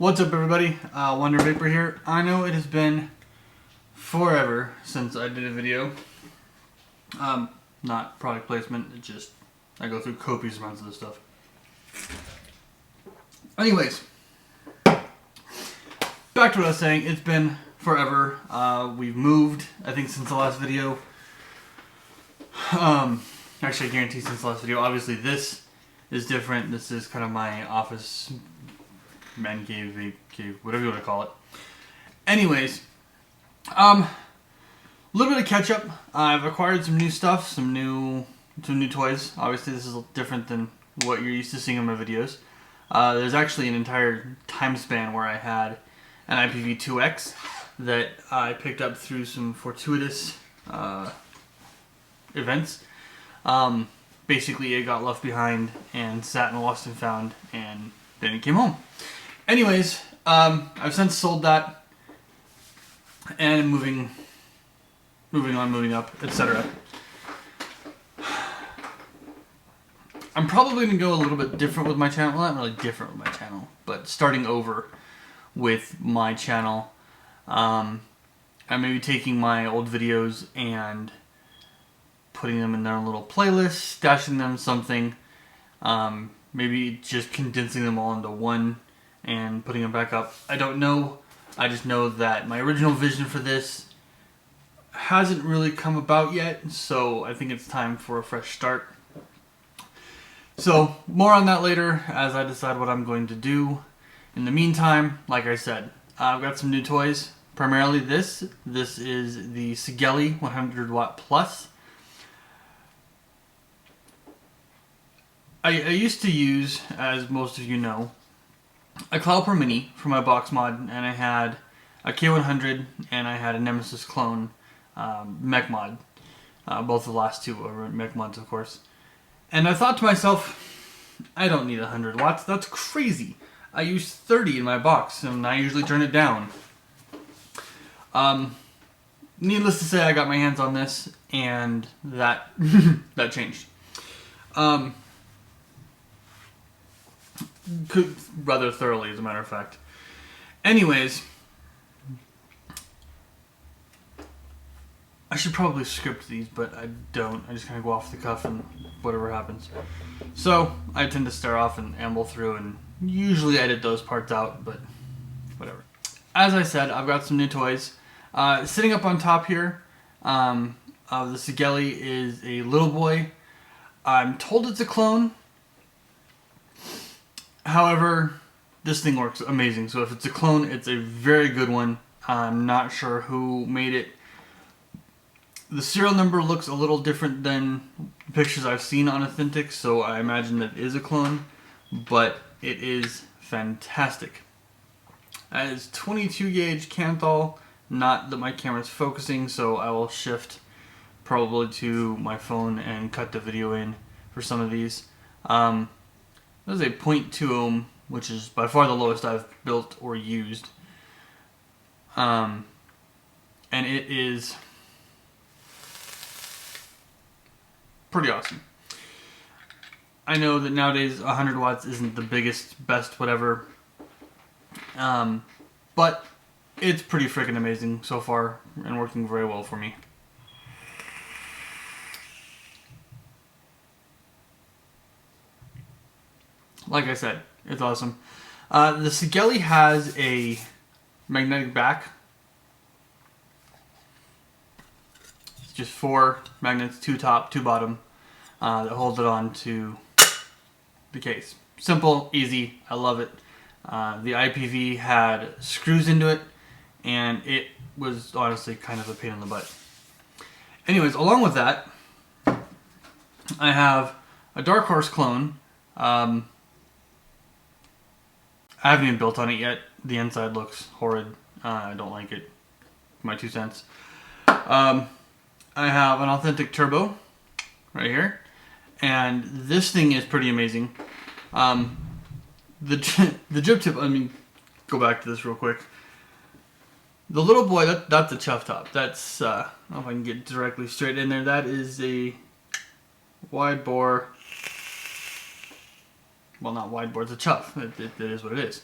What's up, everybody? Wonder Vaper here. I know it has been forever since I did a video. Not product placement, it just, I go through copious amounts of this stuff. Anyways, back to what I was saying. It's been forever. We've moved, I think, since the last video. Actually, I guarantee since the last video. Obviously, this is different. This is kind of my office, man cave, vape cave, whatever you want to call it. Anyways, a little bit of catch up. I've acquired some new stuff, some new toys. Obviously, this is different than what you're used to seeing in my videos. There's actually an entire time span where I had an IPv2X that I picked up through some fortuitous events. Basically, it got left behind and sat in lost and found, and then it came home. Anyways, I've since sold that and moving up, etc. I'm probably going to go a little bit different with my channel. Well, not really different with my channel, but starting over with my channel. I'm maybe taking my old videos and putting them in their little playlist, stashing them something, maybe just condensing them all into one and putting them back up. I don't know. I just know that my original vision for this hasn't really come about yet, so I think it's time for a fresh start. So, more on that later as I decide what I'm going to do. In the meantime, like I said, I've got some new toys. Primarily this. This is the Sigeli 100 Watt Plus. I used to use, as most of you know, a Cloud Pro Mini for my box mod, and I had a K100 and I had a Nemesis clone mech mod. Both the last two are mech mods, of course. And I thought to myself, I don't need 100 watts. That's crazy. I use 30 in my box, and I usually turn it down. Needless to say, I got my hands on this, and that that changed. Rather thoroughly, as a matter of fact. Anyways, I should probably script these, but I don't. I just kind of go off the cuff and whatever happens. So, I tend to start off and amble through and usually edit those parts out, but whatever. As I said, I've got some new toys. Sitting up on top here of the Sigeli is a little boy. I'm told it's a clone. However, this thing works amazing. So if it's a clone, it's a very good one. I'm not sure who made it. The serial number looks a little different than pictures I've seen on Authentic, so I imagine that it is a clone, but it is fantastic. It is 22 gauge Canthal, not that my camera's focusing, so I will shift probably to my phone and cut the video in for some of these. This is a 0.2 ohm, which is by far the lowest I've built or used. And it is pretty awesome. I know that nowadays 100 watts isn't the biggest, best, whatever. But it's pretty freaking amazing so far and working very well for me. Like I said, it's awesome. The Sigeli has a magnetic back. It's just 4 magnets, 2 top, 2 bottom, that holds it on to the case. Simple, easy, I love it. The IPV had screws into it, and it was honestly kind of a pain in the butt. Anyways, along with that, I have a Dark Horse clone. I haven't even built on it yet. The inside looks horrid. I don't like it. My 2 cents. I have an Authentic Turbo right here. And this thing is pretty amazing. The drip tip, I mean, go back to this real quick. The little boy, that's a chuff top. That's, I don't know if I can get directly straight in there. That is a wide bore. Well, not wide bore, it's a chuff. It is what it is.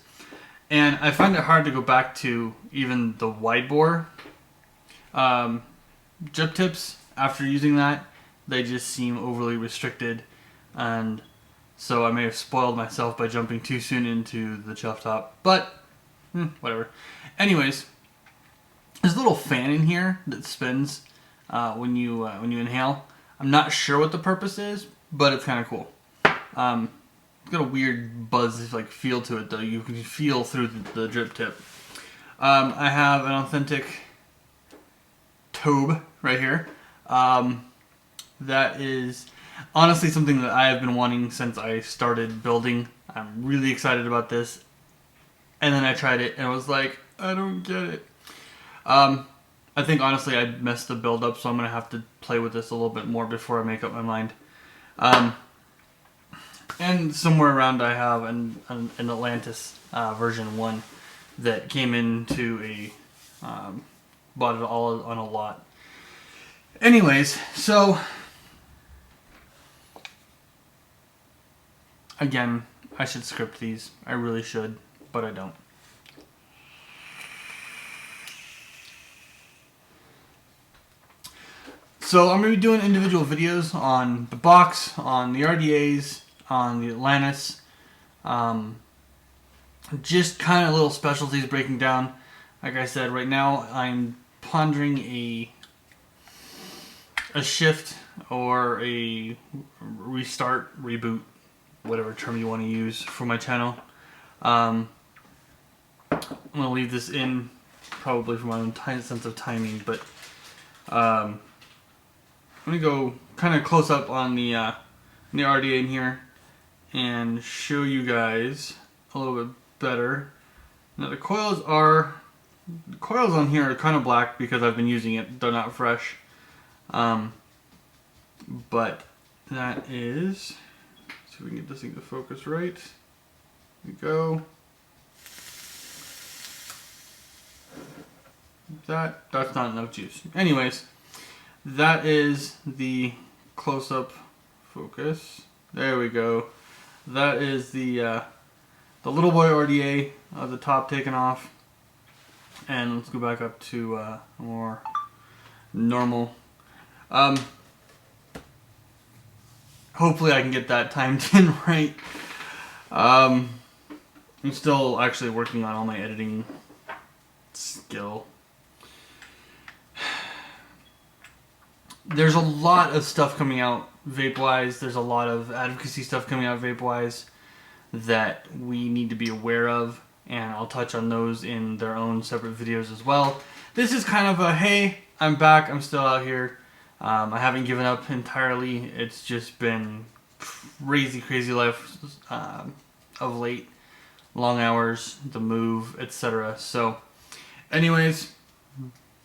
And I find it hard to go back to even the wide bore drip tips after using that. They just seem overly restricted, and so I may have spoiled myself by jumping too soon into the chuff top, but whatever. Anyways, there's a little fan in here that spins when you inhale. I'm not sure what the purpose is, but it's kind of cool. It's got a weird buzz like feel to it, though. You can feel through the drip tip. I have an authentic Tobe right here. That is honestly something that I have been wanting since I started building. I'm really excited about this. And then I tried it and I was like, I don't get it. I think honestly I messed the build up, so I'm going to have to play with this a little bit more before I make up my mind. And somewhere around I have an Atlantis version 1 that came into a... bought it all on a lot. Anyways, so... Again, I should script these. I really should, but I don't. So I'm going to be doing individual videos on the box, on the RDAs, on the Atlantis. Just kind of little specialties breaking down. Like I said, right now I'm pondering a shift or a restart, reboot, whatever term you want to use for my channel. I'm going to leave this in probably for my own sense of timing, but I'm going to go kind of close up on the RDA in here and show you guys a little bit better. Now the coils on here are kind of black because I've been using it. They're not fresh. But that is... See if we can get this thing to focus right. Here we go. That's not enough juice. Anyways, that is the close-up focus. There we go. That is the little boy RDA, the top taken off. And let's go back up to more normal. Hopefully I can get that timed in right. I'm still actually working on all my editing skill. There's a lot of stuff coming out vape-wise. There's a lot of advocacy stuff coming out vape-wise that we need to be aware of, and I'll touch on those in their own separate videos as well. This is kind of a, hey, I'm back, I'm still out here. I haven't given up entirely. It's just been crazy life of late. Long hours, the move, etc. So, anyways,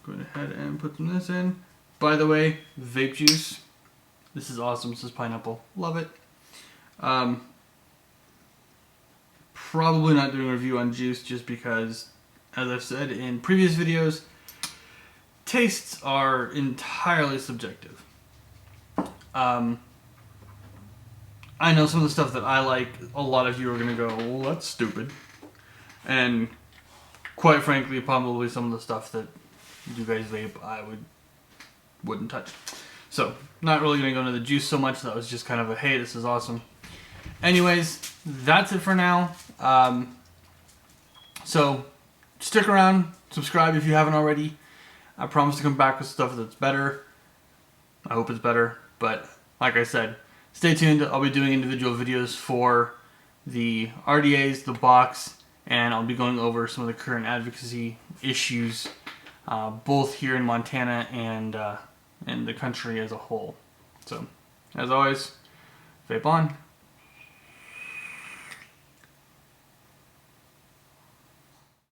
go ahead and put this in. By the way, vape juice. This is awesome. This is pineapple. Love it. Probably not doing a review on juice just because, as I've said in previous videos, tastes are entirely subjective. I know some of the stuff that I like, a lot of you are going to go, well, that's stupid. And quite frankly, probably some of the stuff that you guys vape, I wouldn't touch. So, not really going to go into the juice so much. That was just kind of a, hey, this is awesome. Anyways, that's it for now. So, stick around, subscribe if you haven't already. I promise to come back with stuff that's better. I hope it's better, but like I said, stay tuned. I'll be doing individual videos for the RDAs, the box, and I'll be going over some of the current advocacy issues, both here in Montana and in the country as a whole. So, as always, vape on.